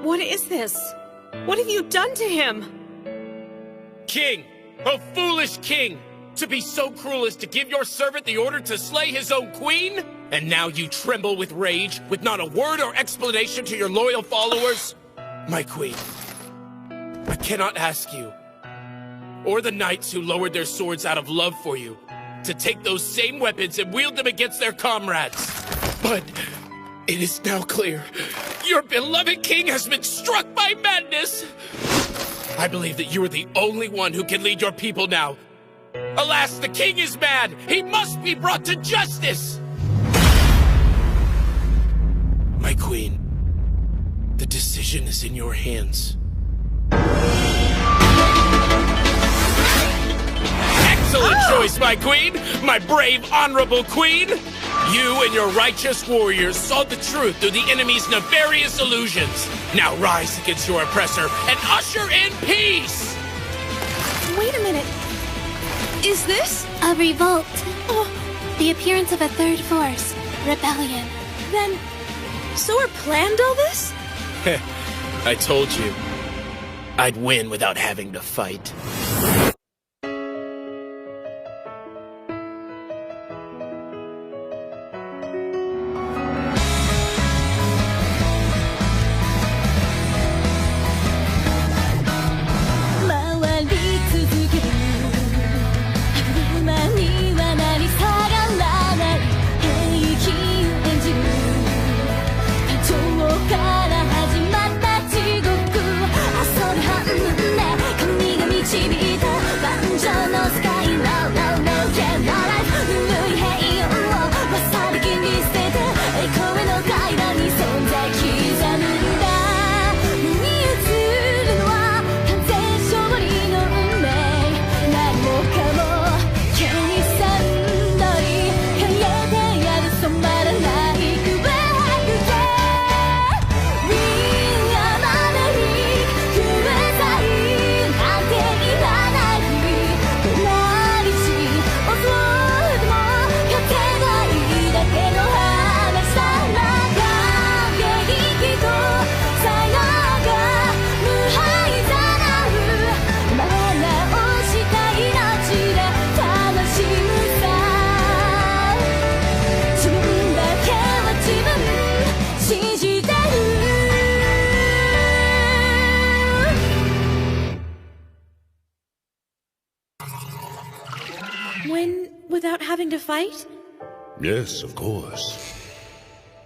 What is this? What have you done to him? King! Oh, foolish king! To be so cruel as to give your servant the order to slay his own queen? And now you tremble with rage, with not a word or explanation to your loyal followers? My queen, I cannot ask you, or the knights who lowered their swords out of love for you, to take those same weapons and wield them against their comrades. But it is now clear, your beloved king has been struck by madness. I believe that you are the only one who can lead your people now. Alas, the king is mad! He must be brought to justice! My queen, the decision is in your hands. Excellent choice, my queen! My brave, honorable queen! You and your righteous warriors saw the truth through the enemy's nefarious illusions. Now rise against your oppressor and usher in peace! Wait a minute. Is this? A revolt. Oh, The appearance of a third force. Rebellion. then Sora planned all this? I told you, I'd win without having to fight. Win without having to fight? Yes, of course.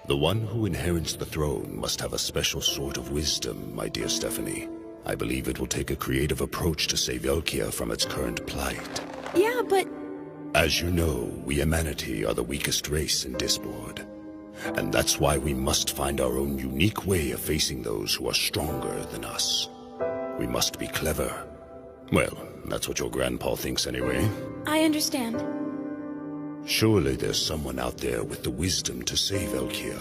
The one who inherits the throne must have a special sort of wisdom, my dear Stephanie. I believe it will take a creative approach to save Elkia from its current plight. Yeah, but... As you know, we humanity are the weakest race in Disboard. And that's why we must find our own unique way of facing those who are stronger than us. We must be clever. Well, that's what your grandpa thinks anyway. I understand. Surely there's someone out there with the wisdom to save Elkia.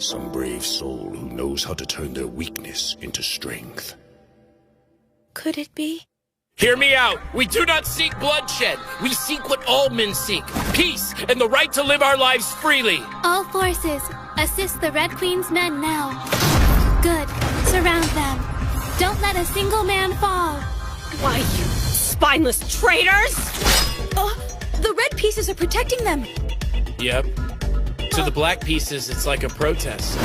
Some brave soul who knows how to turn their weakness into strength. Could it be? Hear me out! We do not seek bloodshed! We seek what all men seek! Peace and the right to live our lives freely! All forces, assist the Red Queen's men now. Good. Surround them. Don't let a single man fall. Why, you spineless traitors! The red pieces are protecting them. Yep. To the black pieces, it's like a protest.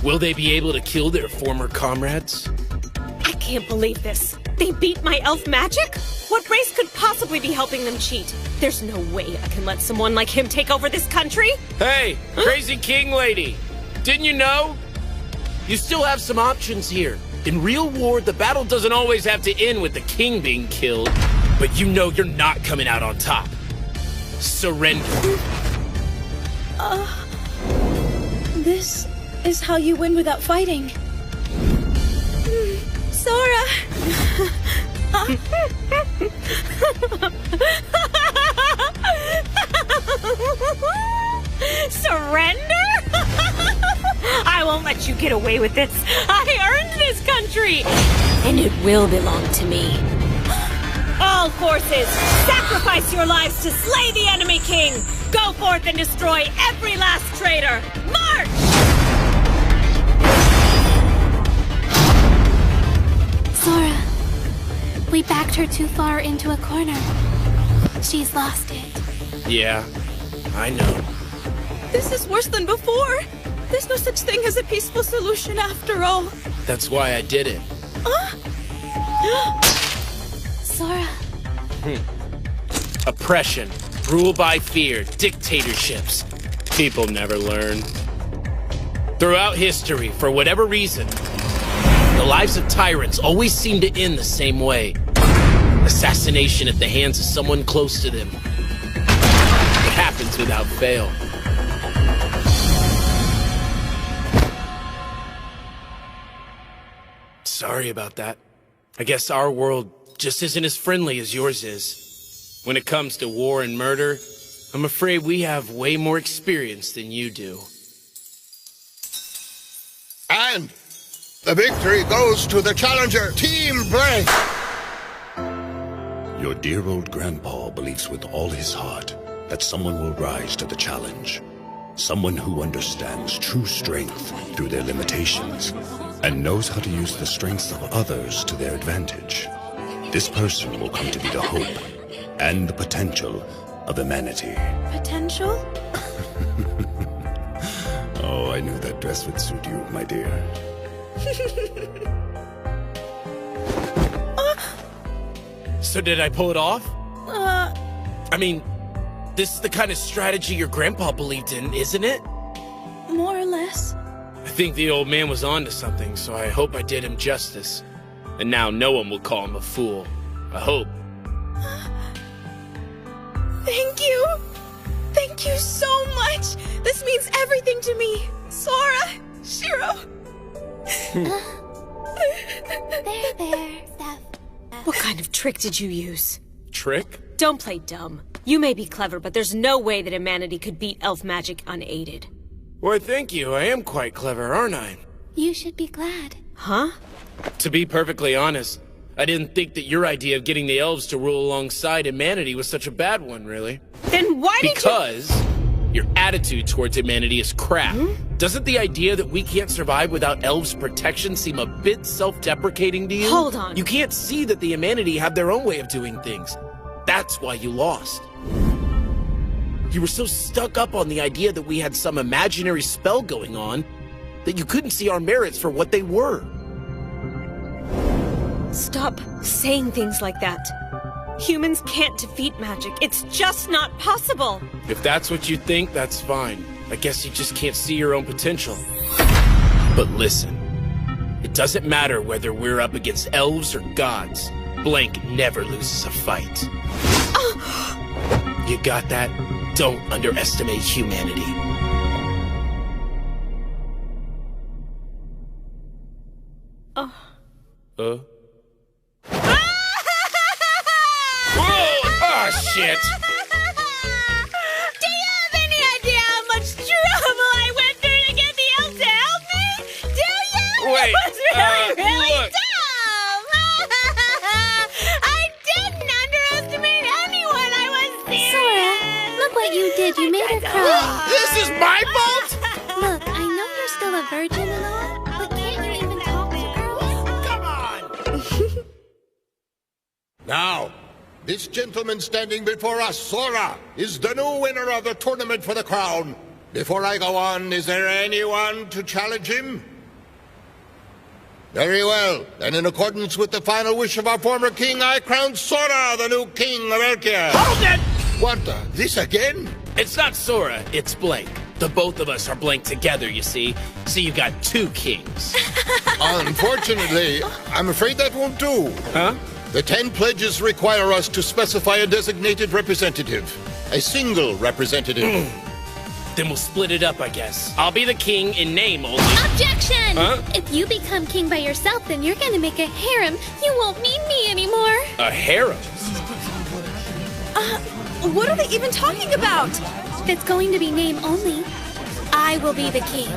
Will they be able to kill their former comrades? I can't believe this. They beat my elf magic? What race could possibly be helping them cheat? There's no way I can let someone like him take over this country. Hey, crazy king lady! Didn't you know? You still have some options here. In real war, the battle doesn't always have to end with the king being killed. But you know you're not coming out on top. Surrender. This is how you win without fighting. Sora! Surrender? I won't let you get away with this. I earned this country, and it will belong to me. All forces, sacrifice your lives to slay the enemy king! Go forth and destroy every last traitor! March! her too far into a corner. She's lost it. Yeah, I know. This is worse than before. There's no such thing as a peaceful solution after all. That's why I did it. Sora. Oppression, rule by fear, dictatorships. People never learn. Throughout history, for whatever reason, the lives of tyrants always seem to end the same way. Assassination at the hands of someone close to them. It happens without fail. Sorry about that. I guess our world just isn't as friendly as yours is. When it comes to war and murder, I'm afraid we have way more experience than you do. And the victory goes to the challenger, Team Blank! Your dear old grandpa believes with all his heart that someone will rise to the challenge. Someone who understands true strength through their limitations and knows how to use the strengths of others to their advantage. This person will come to be the hope and the potential of humanity. Potential? Oh, I knew that dress would suit you, my dear. So did I pull it off? I mean, this is the kind of strategy your grandpa believed in, isn't it? More or less. I think the old man was onto something, so I hope I did him justice. And now no one will call him a fool. I hope. Thank you. Thank you so much. This means everything to me. Sora, Shiro. There, Steph. What kind of trick did you use? Trick? Don't play dumb. You may be clever, but there's no way that humanity could beat elf magic unaided. Why, thank you. I am quite clever, aren't I? You should be glad. Huh? To be perfectly honest, I didn't think that your idea of getting the elves to rule alongside humanity was such a bad one, really. Then why did you— Because your attitude towards humanity is crap. Doesn't the idea that we can't survive without elves' protection seem a bit self-deprecating to you? Hold on. You can't see that the humanity have their own way of doing things. That's why you lost. You were so stuck up on the idea that we had some imaginary spell going on that you couldn't see our merits for what they were. Stop saying things like that. Humans can't defeat magic. It's just not possible. If that's what you think, that's fine. I guess you just can't see your own potential. But listen, it doesn't matter whether we're up against elves or gods. Blank never loses a fight. You got that? Don't underestimate humanity. Whoa! Oh, shit! Do you have any idea how much trouble I went through to get the elf to help me? Do you? Wait, It was really look. dumb! I didn't underestimate anyone. I was serious. Sora, look what you did. You made her cry. This is my fault? Look, I know you're still a virgin and all, but can't you even talk to girls? Come on! Now, this gentleman standing before us, Sora, is the new winner of the tournament for the crown. Before I go on, is there anyone to challenge him? Very well. Then in accordance with the final wish of our former king, I crown Sora the new king of Elkia. Hold it! What the? This again? It's not Sora, it's Blank. The both of us are Blank together, you see. So you got two kings. Unfortunately, I'm afraid that won't do. Huh? The 10 pledges require us to specify a designated representative. A single representative. Then we'll split it up, I guess. I'll be the king in name only. Objection! Huh? If you become king by yourself, then you're gonna make a harem. You won't need me anymore. A harem? What are they even talking about? It's going to be name only. I will be the king.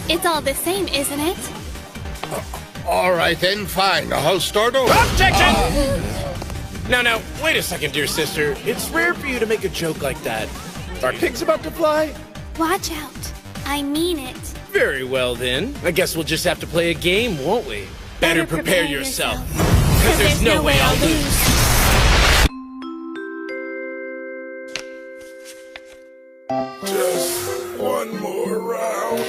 It's all the same, isn't it? All right then, fine. I'll start over. Objection! Now, wait a second, dear sister. It's rare for you to make a joke like that. Are pigs about to fly? Watch out. I mean it. Very well, then. I guess we'll just have to play a game, won't we? Better prepare yourself. Because there's no way I'll lose. Just one more round.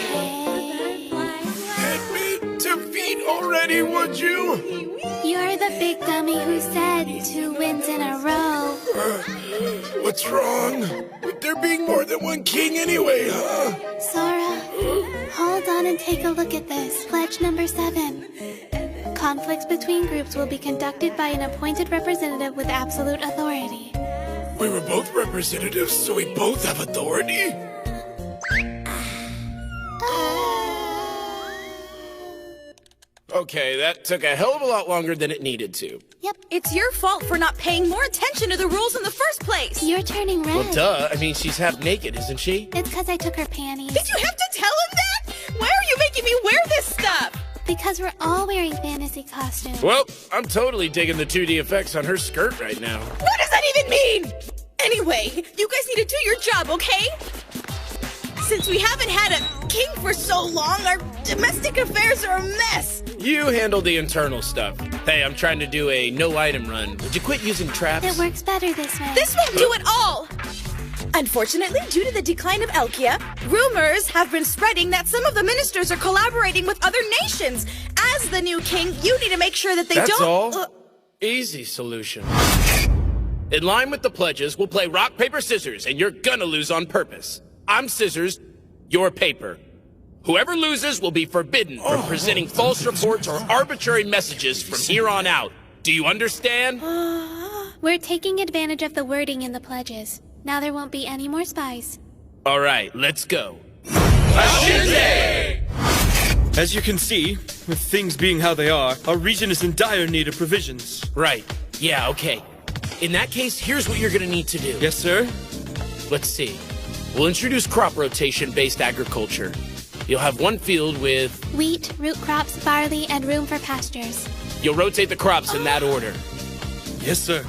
Admit defeat already, would you? You're the big dummy who said 2 wins in a row. What's wrong? With there being more than one king anyway, huh? Sora, hold on and take a look at this. Pledge number 7. Conflicts between groups will be conducted by an appointed representative with absolute authority. We were both representatives, so we both have authority? Okay, that took a hell of a lot longer than it needed to. Yep, It's your fault for not paying more attention to the rules in the first place. you're turning red. Well, duh. I mean, she's half naked, isn't she? It's because I took her panties. Did you have to tell him that? Why are you making me wear this stuff? Because we're all wearing fantasy costumes. Well, I'm totally digging the 2D effects on her skirt right now. What does that even mean? Anyway, you guys need to do your job, okay? Since we haven't had a king for so long, our domestic affairs are a mess. You handle the internal stuff. Hey, I'm trying to do a no-item run. Would you quit using traps? It works better this way. This won't do it all. Unfortunately, due to the decline of Elkia, rumors have been spreading that some of the ministers are collaborating with other nations. As the new king, you need to make sure that they That's don't... all? Easy solution. In line with the pledges, we'll play rock, paper, scissors, and you're gonna lose on purpose. I'm scissors, you're paper. Whoever loses will be forbidden from presenting false reports or arbitrary messages from here on out. Do you understand? We're taking advantage of the wording in the pledges. Now there won't be any more spies. All right, let's go. As you can see, with things being how they are, our region is in dire need of provisions. Right. Yeah, okay. In that case, here's what you're gonna need to do. Yes, sir? Let's see. We'll introduce crop rotation-based agriculture. You'll have one field with... Wheat, root crops, barley, and room for pastures. You'll rotate the crops in that order. Yes, sir.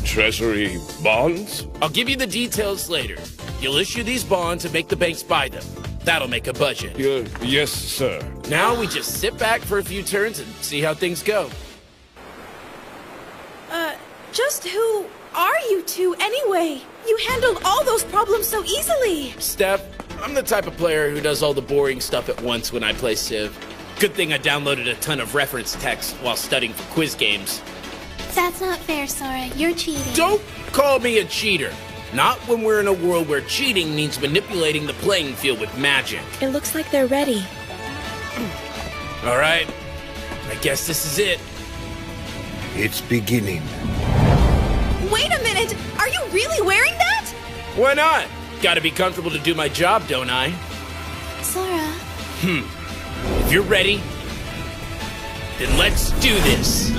Treasury bonds? I'll give you the details later. You'll issue these bonds and make the banks buy them. That'll make a budget. Yes, sir. Now we just sit back for a few turns and see how things go. Just who are you two anyway? You handled all those problems so easily. Steph, I'm the type of player who does all the boring stuff at once when I play Civ. Good thing I downloaded a ton of reference text while studying for quiz games. That's not fair, Sora. You're cheating. Don't call me a cheater. Not when we're in a world where cheating means manipulating the playing field with magic. It looks like they're ready. All right, I guess this is it. It's beginning. Wait a minute! Are you really wearing that? Why not? Gotta be comfortable to do my job, don't I? Sora, If you're ready, then let's do this.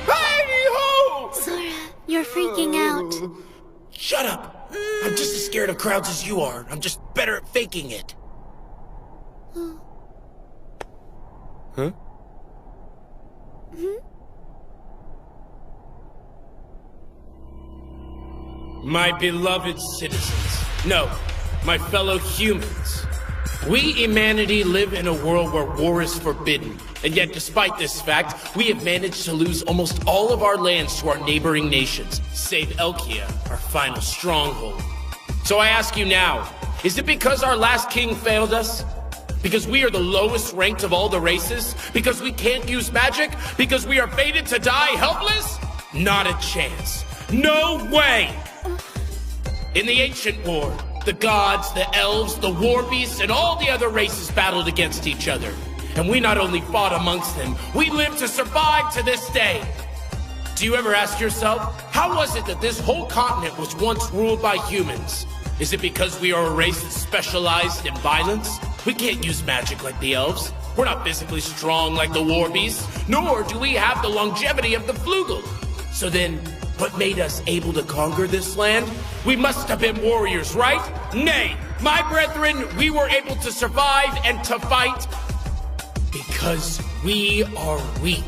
Hey-ho! Sora, you're freaking out. Shut up! I'm just as scared of crowds as you are. I'm just better at faking it. Huh? My beloved citizens. No, my fellow humans. We, humanity, live in a world where war is forbidden. And yet, despite this fact, we have managed to lose almost all of our lands to our neighboring nations, save Elkia, our final stronghold. So I ask you now, is it because our last king failed us? Because we are the lowest ranked of all the races? Because we can't use magic? Because we are fated to die helpless? Not a chance. No way! In the ancient war, the gods, the elves, the war beasts, and all the other races battled against each other. And we not only fought amongst them, we lived to survive to this day. Do you ever ask yourself, how was it that this whole continent was once ruled by humans? Is it because we are a race that specialized in violence? We can't use magic like the elves. We're not physically strong like the war beasts, nor do we have the longevity of the Flugel. So then, what made us able to conquer this land? We must have been warriors, right? Nay, my brethren, we were able to survive and to fight because we are weak.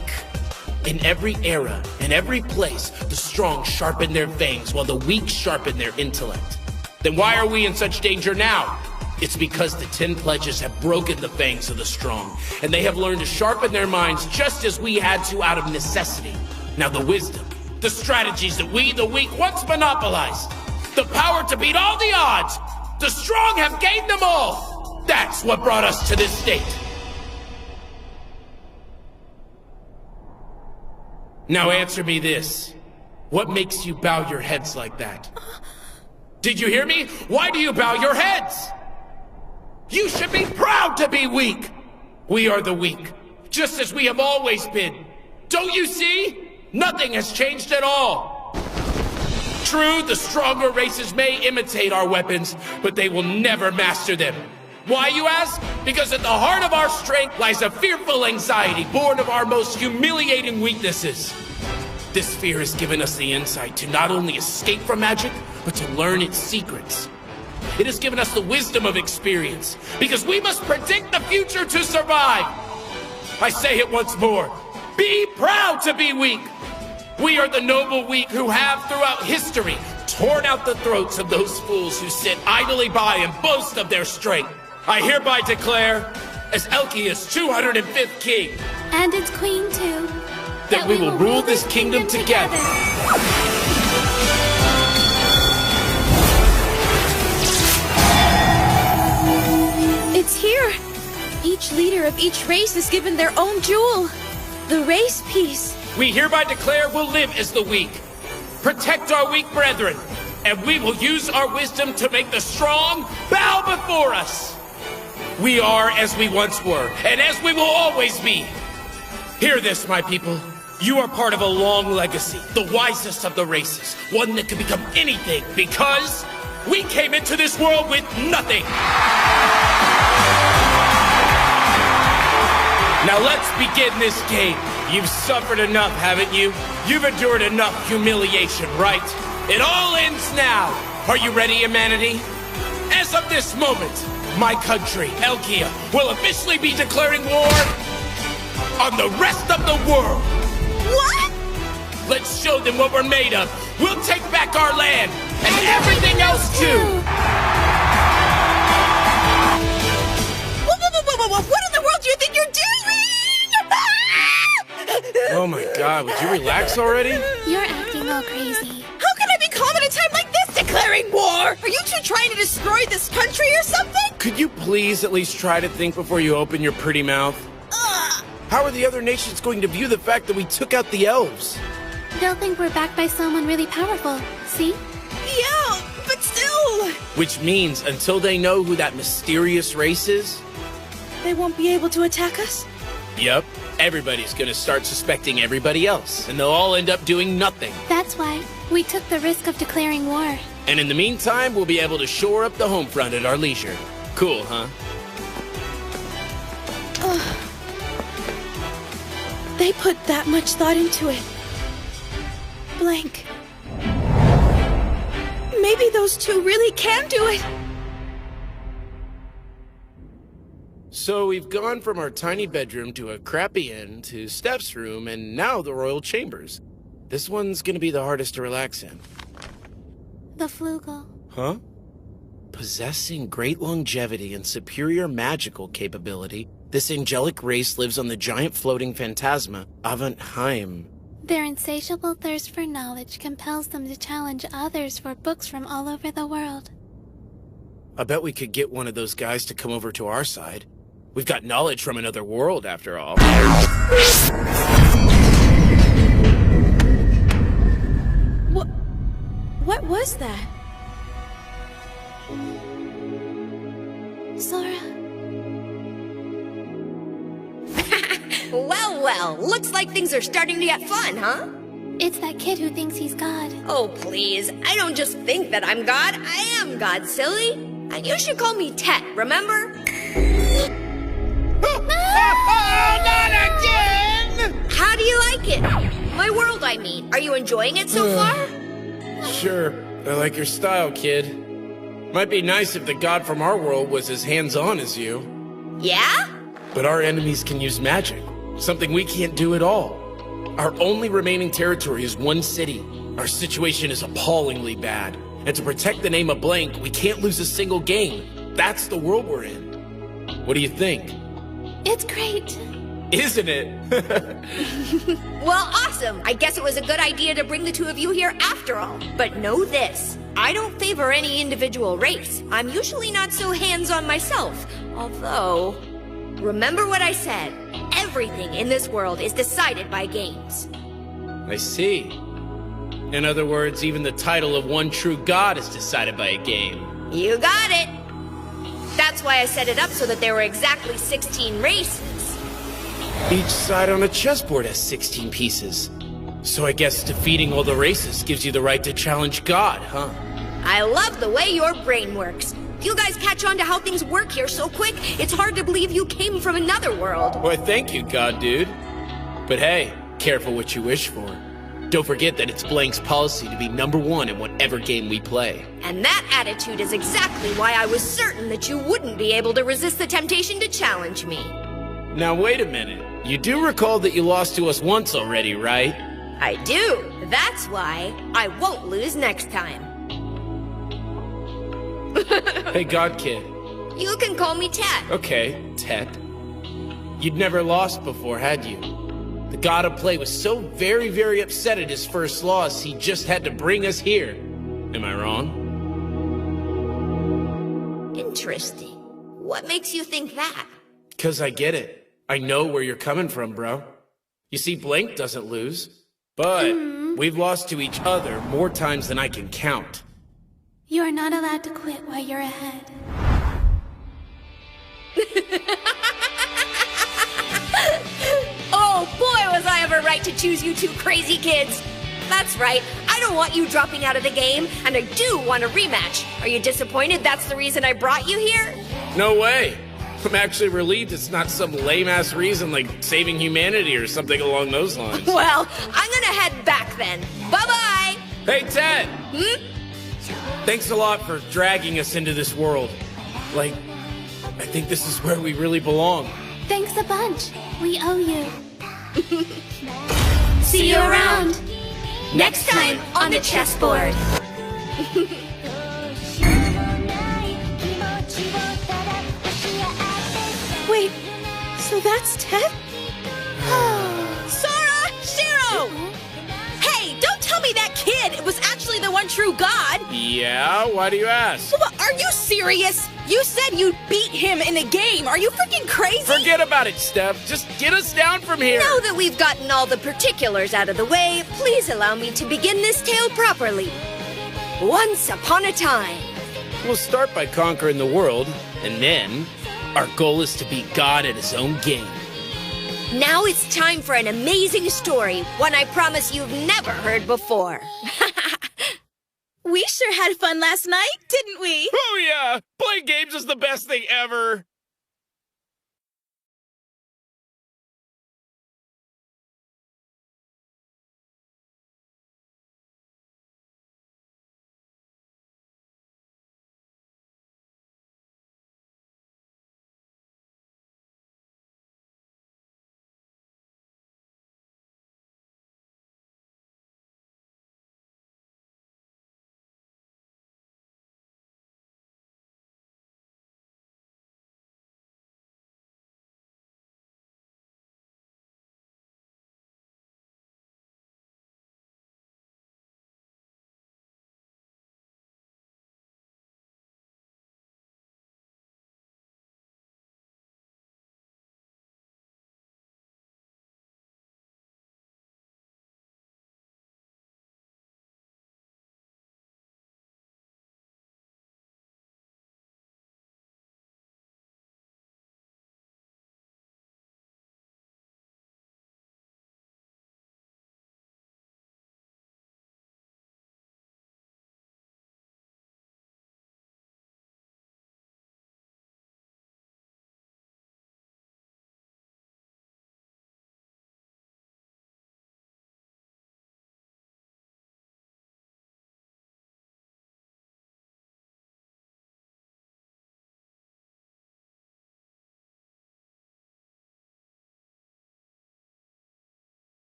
In every era, in every place, the strong sharpen their fangs while the weak sharpen their intellect. Then why are we in such danger now? It's because the 10 pledges have broken the fangs of the strong, and they have learned to sharpen their minds just as we had to out of necessity. Now the wisdom, the strategies that we, the weak, once monopolized, the power to beat all the odds, the strong have gained them all. That's what brought us to this state. Now answer me this. What makes you bow your heads like that? Did you hear me? Why do you bow your heads? You should be proud to be weak. We are the weak, just as we have always been. Don't you see? Nothing has changed at all. True, the stronger races may imitate our weapons, but they will never master them. Why, you ask? Because at the heart of our strength lies a fearful anxiety born of our most humiliating weaknesses. This fear has given us the insight to not only escape from magic, but to learn its secrets. It has given us the wisdom of experience, because we must predict the future to survive. I say it once more. Be proud to be weak. We are the noble weak who have, throughout history, torn out the throats of those fools who sit idly by and boast of their strength. I hereby declare, as Elkia's 205th king, And its queen, too. that we will rule this kingdom together. It's here! Each leader of each race is given their own jewel. The race piece. We hereby declare we'll live as the weak, protect our weak brethren, and we will use our wisdom to make the strong bow before us. We are as we once were, and as we will always be. Hear this, my people. You are part of a long legacy, the wisest of the races, one that can become anything, because we came into this world with nothing. Now let's begin this game. You've suffered enough, haven't you? You've endured enough humiliation, right? It all ends now. Are you ready, humanity? As of this moment, my country, Elkia, will officially be declaring war on the rest of the world. What? Let's show them what we're made of. We'll take back our land and everything else too. What in the world do you think you're doing? Oh my God, would you relax already? You're acting all crazy. How can I be calm at a time like this declaring war? Are you two trying to destroy this country or something? Could you please at least try to think before you open your pretty mouth? How are the other nations going to view the fact that we took out the elves? They'll think we're backed by someone really powerful. See? Yeah, but still. Which means until they know who that mysterious race is, They won't be able to attack us? yep, everybody's gonna start suspecting everybody else, and they'll all end up doing nothing. That's why we took the risk of declaring war. And in the meantime, we'll be able to shore up the home front at our leisure. Cool, huh? They put that much thought into it. Blank. Maybe those two really can do it. So we've gone from our tiny bedroom to a crappy inn to Steph's room and now the royal chambers. This one's gonna be the hardest to relax in. The Flugel. Huh? Possessing great longevity and superior magical capability, this angelic race lives on the giant floating phantasma, Avantheim. Their insatiable thirst for knowledge compels them to challenge others for books from all over the world. I bet we could get one of those guys to come over to our side. We've got knowledge from another world, after all. What was that? Sora. Well, looks like things are starting to get fun, huh? It's that kid who thinks he's God. Oh, please. I don't just think that I'm God. I am God, silly. And you should call me Tet, remember? Not again! How do you like it? My world, I mean. Are you enjoying it so far? Sure, I like your style, kid. Might be nice if the god from our world was as hands-on as you. Yeah? But our enemies can use magic, something we can't do at all. Our only remaining territory is one city. Our situation is appallingly bad. And to protect the name of Blank, we can't lose a single game. That's the world we're in. What do you think? It's great. Isn't it? Well, awesome. I guess it was a good idea to bring the two of you here after all. But know this. I don't favor any individual race. I'm usually not so hands-on myself. Although, remember what I said. Everything in this world is decided by games. I see. In other words, even the title of one true god is decided by a game. You got it. That's why I set it up so that there were exactly 16 races. Each side on a chessboard has 16 pieces. So I guess defeating all the races gives you the right to challenge God, huh? I love the way your brain works. You guys catch on to how things work here so quick, it's hard to believe you came from another world. Why, thank you, God dude. But hey, careful what you wish for. Don't forget that it's Blank's policy to be #1 in whatever game we play. And that attitude is exactly why I was certain that you wouldn't be able to resist the temptation to challenge me. Now wait a minute. You do recall that you lost to us once already, right? I do. That's why I won't lose next time. Hey, God Kid. You can call me Tet. Okay, Tet. You'd never lost before, had you? The god of play was so very, very upset at his first loss, he just had to bring us here. Am I wrong? Interesting. What makes you think that? 'Cause I get it. I know where you're coming from, bro. You see, Blank doesn't lose. But we've lost to each other more times than I can count. You are not allowed to quit while you're ahead. Oh boy, was I ever right to choose you two crazy kids. That's right, I don't want you dropping out of the game, and I do want a rematch. Are you disappointed that's the reason I brought you here? No way. I'm actually relieved it's not some lame-ass reason like saving humanity or something along those lines. Well, I'm gonna head back then. Bye-bye! Hey, Ted! Thanks a lot for dragging us into this world. Like, I think this is where we really belong. Thanks a bunch. We owe you. See you around! Next time on the chessboard! Wait, so that's Ted? Sora! Shiro! Hey, don't tell me that kid was actually the one true god! Yeah? Why do you ask? Well, are you serious? You said you'd beat him in a game. Are you freaking crazy? Forget about it, Steph. Just get us down from here. Now that we've gotten all the particulars out of the way, please allow me to begin this tale properly. Once upon a time. We'll start by conquering the world, and then our goal is to beat God at his own game. Now it's time for an amazing story, one I promise you've never heard before. We sure had fun last night, didn't we? Oh yeah! Playing games is the best thing ever!